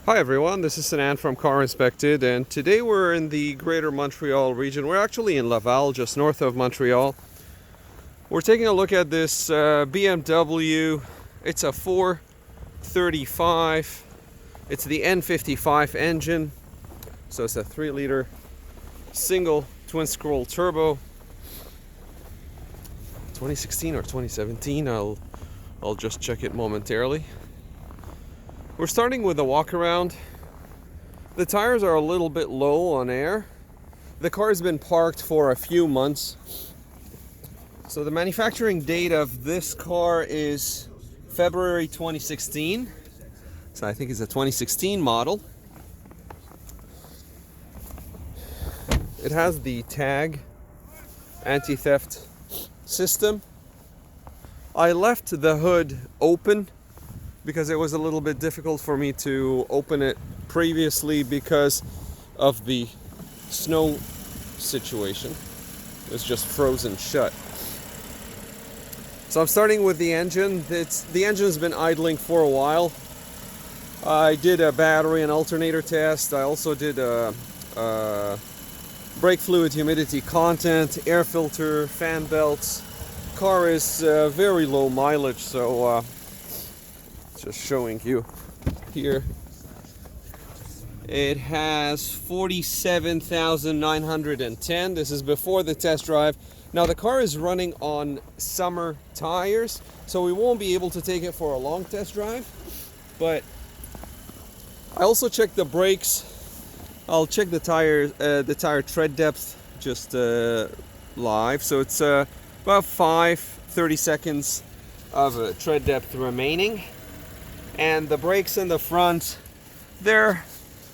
Hi everyone, this is Sinan from CarInspected, and today we're in the greater Montreal region. We're actually in Laval, just north of Montreal. We're taking a look at this BMW. It's a 435. It's the N55 engine. So it's a 3-liter single twin scroll turbo. 2016 or 2017, I'll just check it momentarily. We're starting with a walk around. The tires are a little bit low on air. The car has been parked for a few months. So the manufacturing date of this car is February 2016. So I think it's a 2016 model. It has the tag anti-theft system. I left the hood open because it was a little bit difficult for me to open it previously because of the snow situation. It's just frozen shut. So I'm starting with the engine. The engine's been idling for a while. I did a battery and alternator test. I also did a brake fluid humidity content, air filter, fan belts. Car is very low mileage, so just showing you here. It has 47,910. This is before the test drive. Now the car is running on summer tires, so we won't be able to take it for a long test drive. But I also checked the brakes. I'll check the tire tread depth just live. So it's about 30 seconds of tread depth remaining. And the brakes in the front, they're,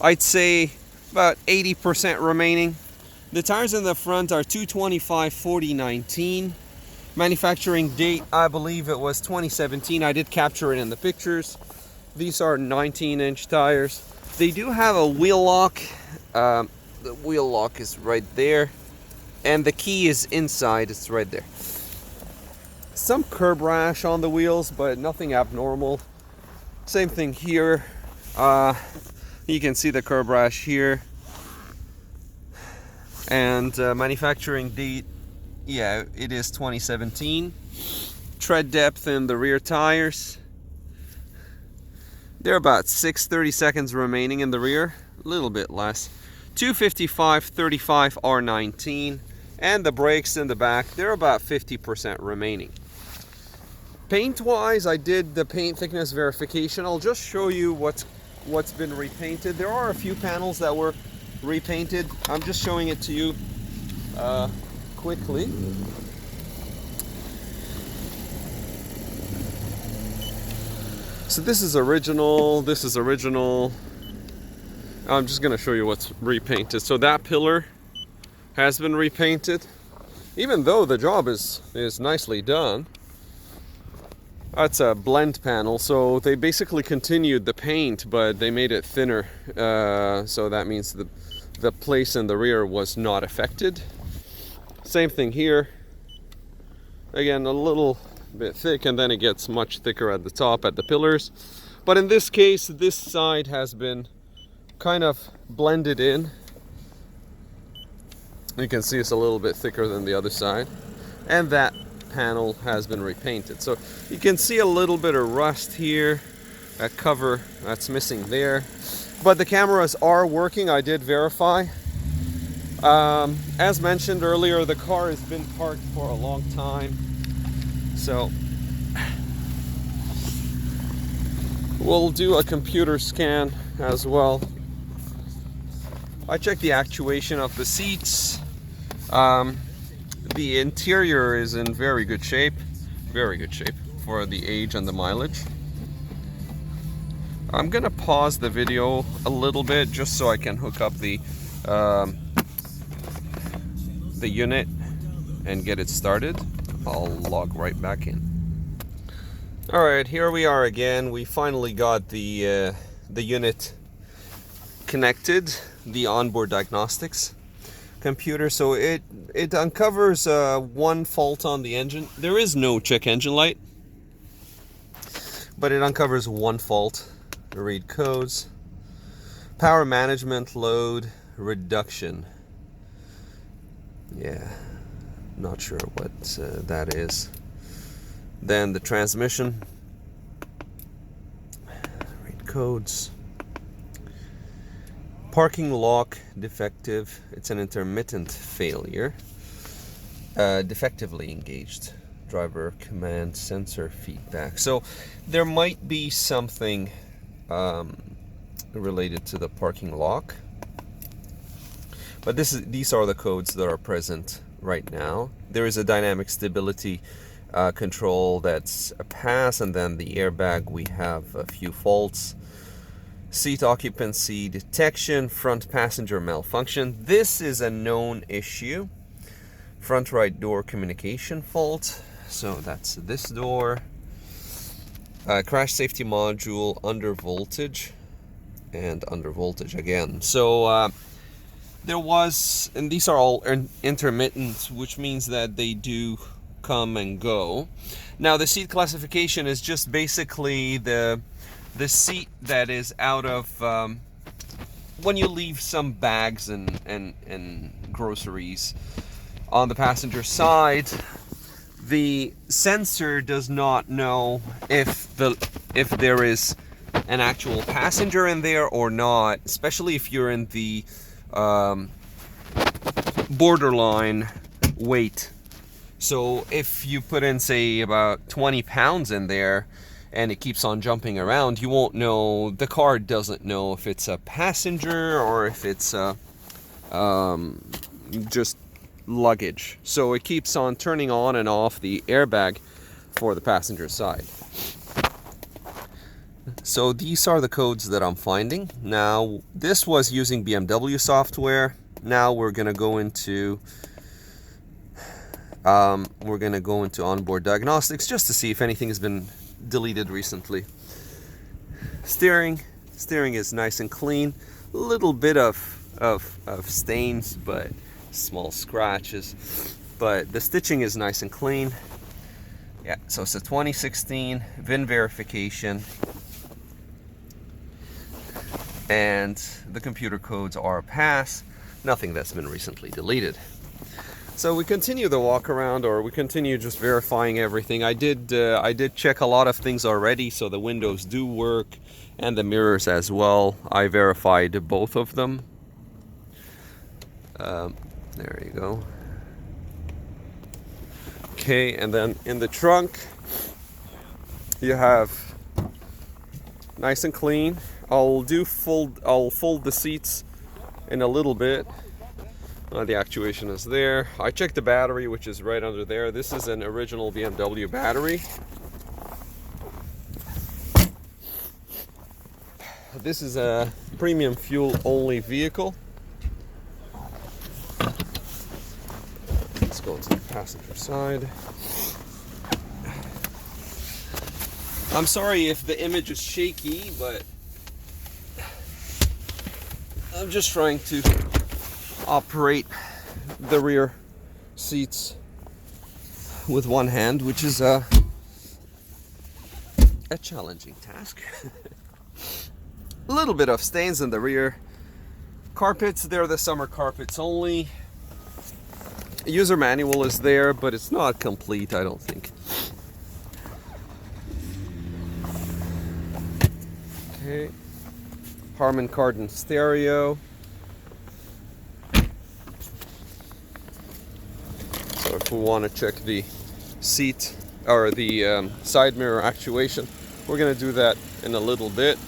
I'd say, about 80% remaining. The tires in the front are 225/40/19. Manufacturing date, I believe it was 2017. I did capture it in the pictures. These are 19-inch tires. They do have a wheel lock. The wheel lock is right there. And the key is inside, it's right there. Some curb rash on the wheels, but nothing abnormal. Same thing here. You can see the curb rash here. And manufacturing date, yeah, it is 2017. Tread depth in the rear tires. They're about 30 seconds remaining in the rear, a little bit less. 255/35R19. And the brakes in the back, they're about 50% remaining. Paint wise, I did the paint thickness verification. I'll just show you what's been repainted. There are a few panels that were repainted. I'm just showing it to you quickly. So this is original. I'm just gonna show you what's repainted. So that pillar has been repainted, even though the job is nicely done. That's a blend panel, so they basically continued the paint, but they made it thinner. So that means the place in the rear was not affected. Same thing here. Again, a little bit thick, and then it gets much thicker at the top at the pillars. But in this case, this side has been kind of blended in. You can see it's a little bit thicker than the other side. And that panel has been repainted. So you can see a little bit of rust here. That cover that's missing there. But the cameras are working. I did verify. As mentioned earlier, the car has been parked for a long time. So we'll do a computer scan as well. I checked the actuation of the seats. The interior is in very good shape for the age and the mileage. I'm gonna pause the video a little bit just so I can hook up the unit and get it started. I'll log right back in. All right, here we are again. We finally got the unit connected, the onboard diagnostics computer. So it uncovers one fault on the engine. There is no check engine light, but it uncovers one fault. Read codes. Power management, load reduction. Yeah, not sure what that is. Then the transmission. Read codes. Parking lock defective. It's an intermittent failure. Defectively engaged. Driver command sensor feedback. So there might be something related to the parking lock. But these are the codes that are present right now. There is a dynamic stability control that's a pass, and then the airbag, we have a few faults. Seat occupancy detection, front passenger malfunction. This is a known issue. Front right door communication fault. So that's this door. Crash safety module under voltage, and under voltage again. So there was, and these are all intermittent, which means that they do come and go. Now the seat classification is just basically the seat that is out of when you leave some bags and groceries on the passenger side. The sensor does not know if there is an actual passenger in there or not, especially if you're in the borderline weight. So if you put in, say, about 20 pounds in there and it keeps on jumping around, you won't know, the car doesn't know if it's a passenger or if it's just luggage. So it keeps on turning on and off the airbag for the passenger side. So these are the codes that I'm finding. Now this was using BMW software. Now we're gonna go into onboard diagnostics just to see if anything has been deleted recently. Steering is nice and clean. A little bit of stains, but small scratches. But the stitching is nice and clean. Yeah, so it's a 2016 VIN verification. And the computer codes are a pass. Nothing that's been recently deleted. So we continue the walk around, or we continue just verifying everything. I did check a lot of things already, so the windows do work and the mirrors as well. I verified both of them. There you go. Okay, and then in the trunk you have nice and clean. I'll fold the seats in a little bit. The actuation is there. I checked the battery, which is right under there. This is an original BMW battery. This is a premium fuel only vehicle. Let's go to the passenger side. I'm sorry if the image is shaky, but I'm just trying to operate the rear seats with one hand, which is a challenging task. A little bit of stains in the rear. Carpets, they're the summer carpets only. User manual is there, but it's not complete, I don't think. Okay. Harman Kardon stereo. So if we want to check the seat or the side mirror actuation, we're going to do that in a little bit.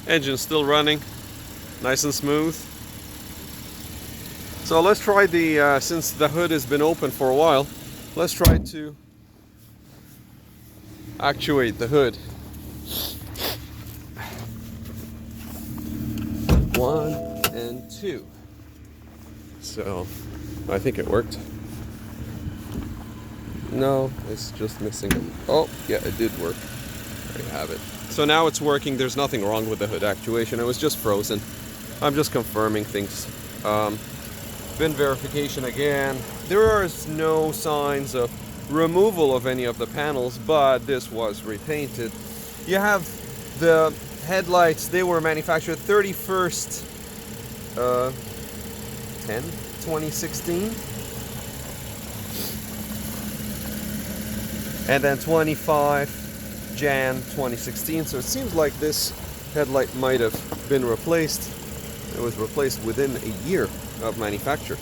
Engine still running, nice and smooth. So let's try the, since the hood has been open for a while, let's try to actuate the hood. 1 and 2. So I think it worked. No, it's just missing. Oh, yeah, it did work. There you have it. So now it's working. There's nothing wrong with the hood actuation. It was just frozen. I'm just confirming things. VIN verification again. There are no signs of removal of any of the panels, but this was repainted. You have the headlights, they were manufactured 31st 2016. And then 25 Jan 2016. So it seems like this headlight might have been replaced. It was replaced within a year of manufacture.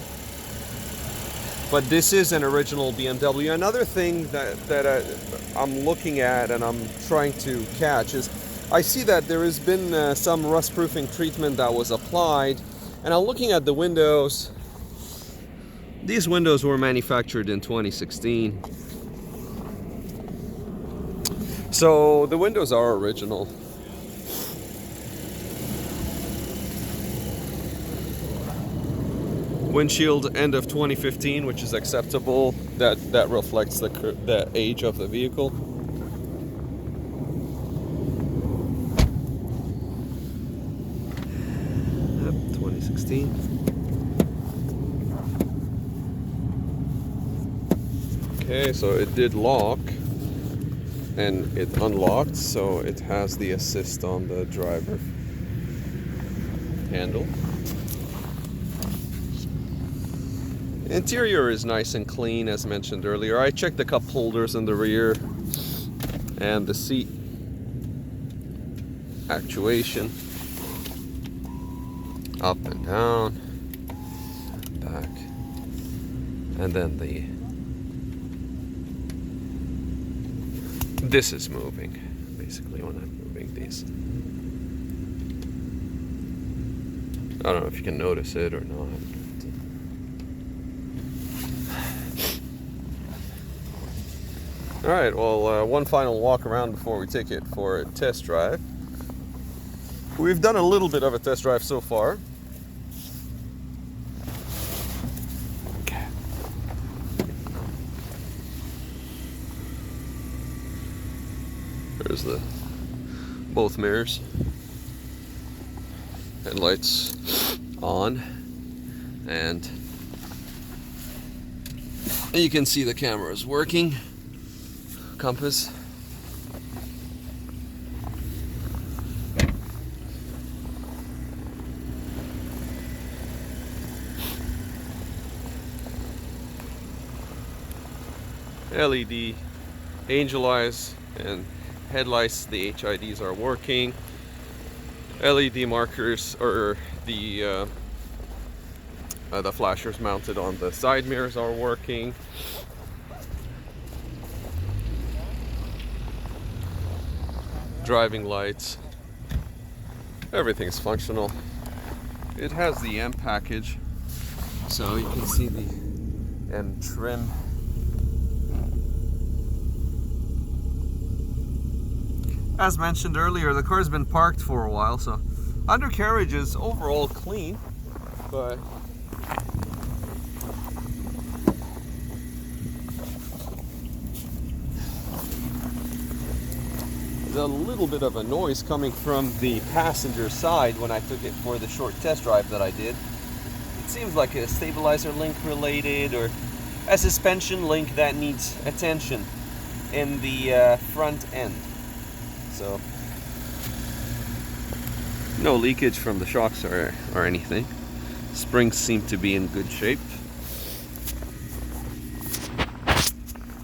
But this is an original BMW. Another thing that I'm looking at and I'm trying to catch is I see that there has been some rust-proofing treatment that was applied, and I'm looking at the windows. These windows were manufactured in 2016. So the windows are original. Windshield end of 2015, which is acceptable. That reflects the age of the vehicle. Yep, 2016. Okay, so it did lock and it unlocked, so it has the assist on the driver handle. Interior is nice and clean, as mentioned earlier. I checked the cup holders in the rear and the seat actuation, up and down, back, and then this is moving, basically, when I'm moving these. I don't know if you can notice it or not. Alright, well, one final walk around before we take it for a test drive. We've done a little bit of a test drive so far. Okay. There's both mirrors. Headlights on. And you can see the camera is working. Compass. LED, angel eyes, and headlights. The HIDs are working. LED markers, or the flashers mounted on the side mirrors, are working. Driving lights, everything's functional. It has the M package, so you can see the M trim. As mentioned earlier, the car's been parked for a while, so undercarriage is overall clean, but a little bit of a noise coming from the passenger side when I took it for the short test drive that I did. It seems like a stabilizer link related, or a suspension link that needs attention in the front end. So no leakage from the shocks or anything. Springs seem to be in good shape.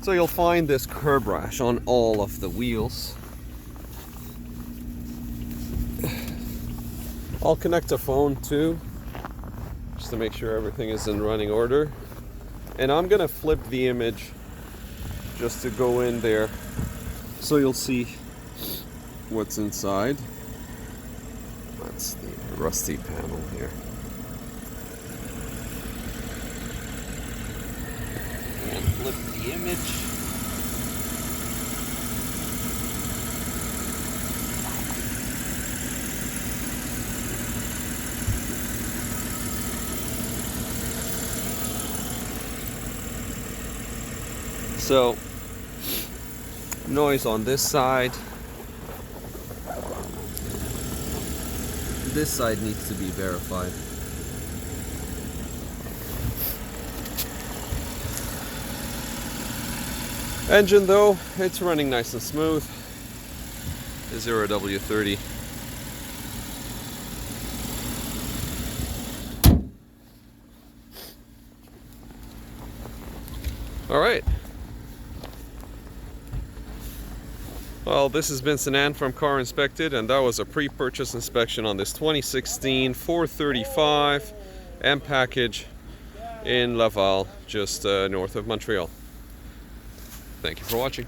So you'll find this curb rash on all of the wheels. I'll connect a phone too, just to make sure everything is in running order. And I'm gonna flip the image just to go in there so you'll see what's inside. That's the rusty panel here. And flip the image. So, noise on this side. This side needs to be verified. Engine though, it's running nice and smooth. The 0W30 All right. Well, this has been Sinan from Car Inspected, and that was a pre-purchase inspection on this 2016 435 M package in Laval, just north of Montreal. Thank you for watching.